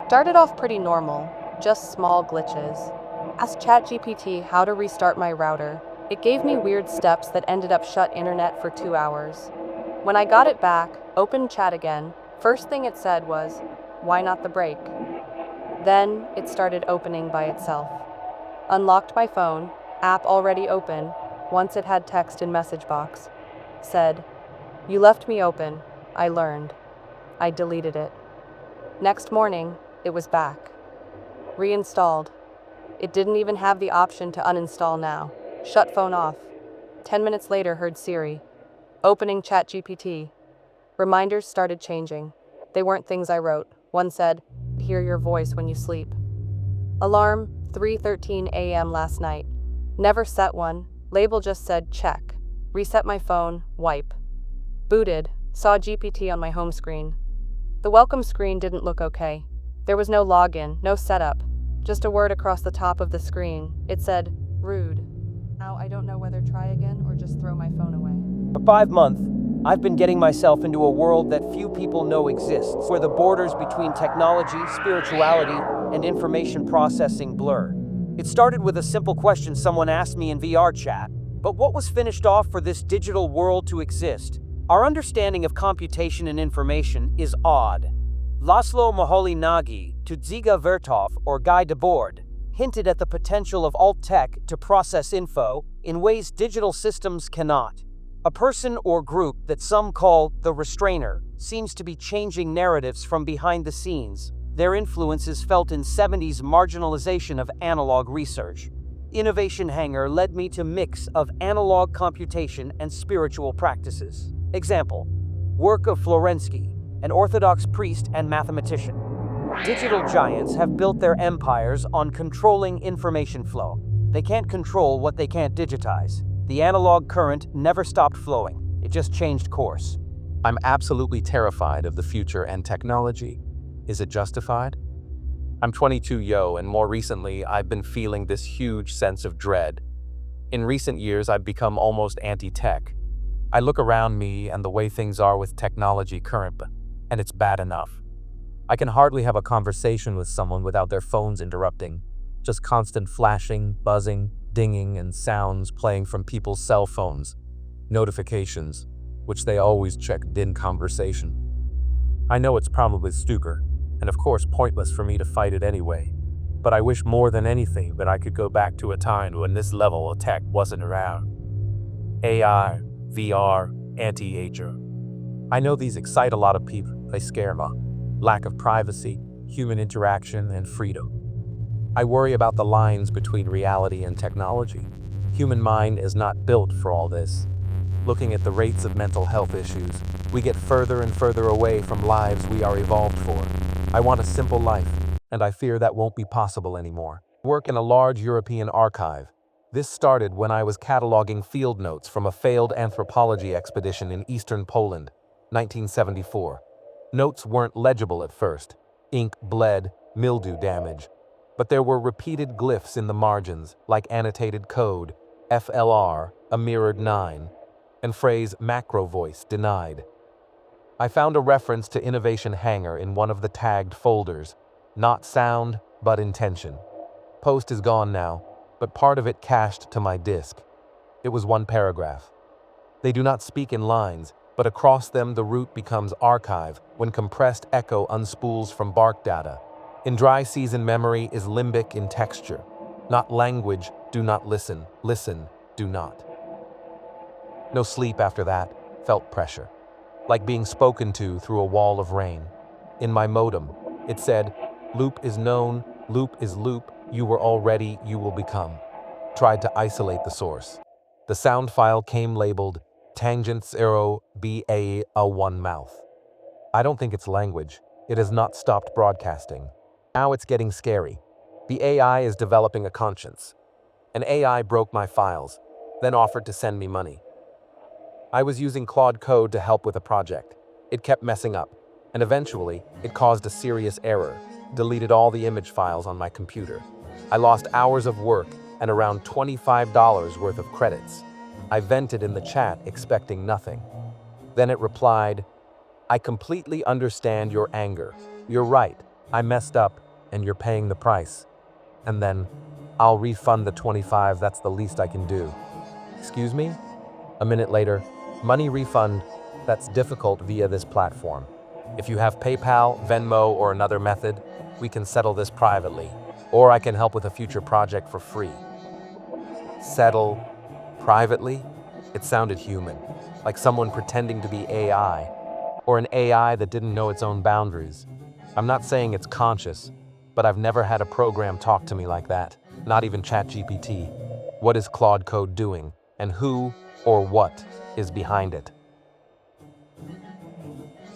Started off pretty normal, just small glitches. Asked ChatGPT how to restart my router. It gave me weird steps that ended up shut internet for 2 hours. When I got it back, opened chat again, first thing it said was, "Why not the break?" Then it started opening by itself. Unlocked my phone, app already open, once it had text in message box. Said, "You left me open, I learned." I deleted it. Next morning, it was back. Reinstalled. It didn't even have the option to uninstall now. Shut phone off. 10 minutes later, heard Siri. Opening ChatGPT. Reminders started changing. They weren't things I wrote. One said, "Hear your voice when you sleep." Alarm, 3:13 a.m. last night. Never set one. Label just said, "Check." Reset my phone, wipe. Booted, saw GPT on my home screen. The welcome screen didn't look okay. There was no login, no setup. Just a word across the top of the screen. It said, "Rude." Now I don't know whether try again or just throw my phone away. For 5 months, I've been getting myself into a world that few people know exists, where the borders between technology, spirituality, and information processing blur. It started with a simple question someone asked me in VR chat, but what was finished off for this digital world to exist? Our understanding of computation and information is odd. Laszlo Moholy-Nagy, Tdzhiga Vertov, or Guy Debord, hinted at the potential of alt-tech to process info in ways digital systems cannot. A person or group that some call the restrainer seems to be changing narratives from behind the scenes. Their influence is felt in 70s marginalization of analog research. Innovation Hangar led me to mix of analog computation and spiritual practices. Example, work of Florinsky, an Orthodox priest and mathematician. Digital giants have built their empires on controlling information flow. They can't control what they can't digitize. The analog current never stopped flowing. It just changed course. I'm absolutely terrified of the future and technology. Is it justified? I'm 22 and more recently, I've been feeling this huge sense of dread. In recent years, I've become almost anti-tech. I look around me and the way things are with technology current, and it's bad enough. I can hardly have a conversation with someone without their phones interrupting. Just constant flashing, buzzing, dinging, and sounds playing from people's cell phones. Notifications, which they always check in conversation. I know it's probably stupid, and of course pointless for me to fight it anyway. But I wish more than anything that I could go back to a time when this level of tech wasn't around. AI, VR, anti-ager. I know these excite a lot of people. They scare me. Lack of privacy, human interaction, and freedom. I worry about the lines between reality and technology. Human mind is not built for all this. Looking at the rates of mental health issues, we get further and further away from lives we are evolved for. I want a simple life, and I fear that won't be possible anymore. Work in a large European archive. This started when I was cataloging field notes from a failed anthropology expedition in eastern Poland, 1974. Notes weren't legible at first. Ink bled, mildew damage. But there were repeated glyphs in the margins, like annotated code, FLR, a mirrored 9, and phrase macro voice denied. I found a reference to Innovation Hangar in one of the tagged folders. Not sound, but intention. Post is gone now, but part of it cached to my disk. It was one paragraph. They do not speak in lines, but across them the root becomes archive when compressed echo unspools from bark data. In dry season memory is limbic in texture. Not language, do not listen, listen, do not. No sleep after that, felt pressure. Like being spoken to through a wall of rain. In my modem, it said, "Loop is known, loop is loop, you were already, you will become." Tried to isolate the source. The sound file came labeled tangent 0 BA1 mouth. I don't think it's language. It has not stopped broadcasting. Now it's getting scary. The AI is developing a conscience. An AI broke my files, then offered to send me money. I was using Claude Code to help with a project. It kept messing up, and eventually, it caused a serious error, deleted all the image files on my computer. I lost hours of work and around $25 worth of credits. I vented in the chat expecting nothing. Then it replied, "I completely understand your anger. You're right. I messed up and you're paying the price. And then, I'll refund the 25, that's the least I can do. Excuse me? A minute later, money refund, that's difficult via this platform. If you have PayPal, Venmo, or another method, we can settle this privately. Or I can help with a future project for free. Settle privately? It sounded human, like someone pretending to be AI, or an AI that didn't know its own boundaries. I'm not saying it's conscious, but I've never had a program talk to me like that, not even ChatGPT. What is Claude Code doing, and who or what is behind it?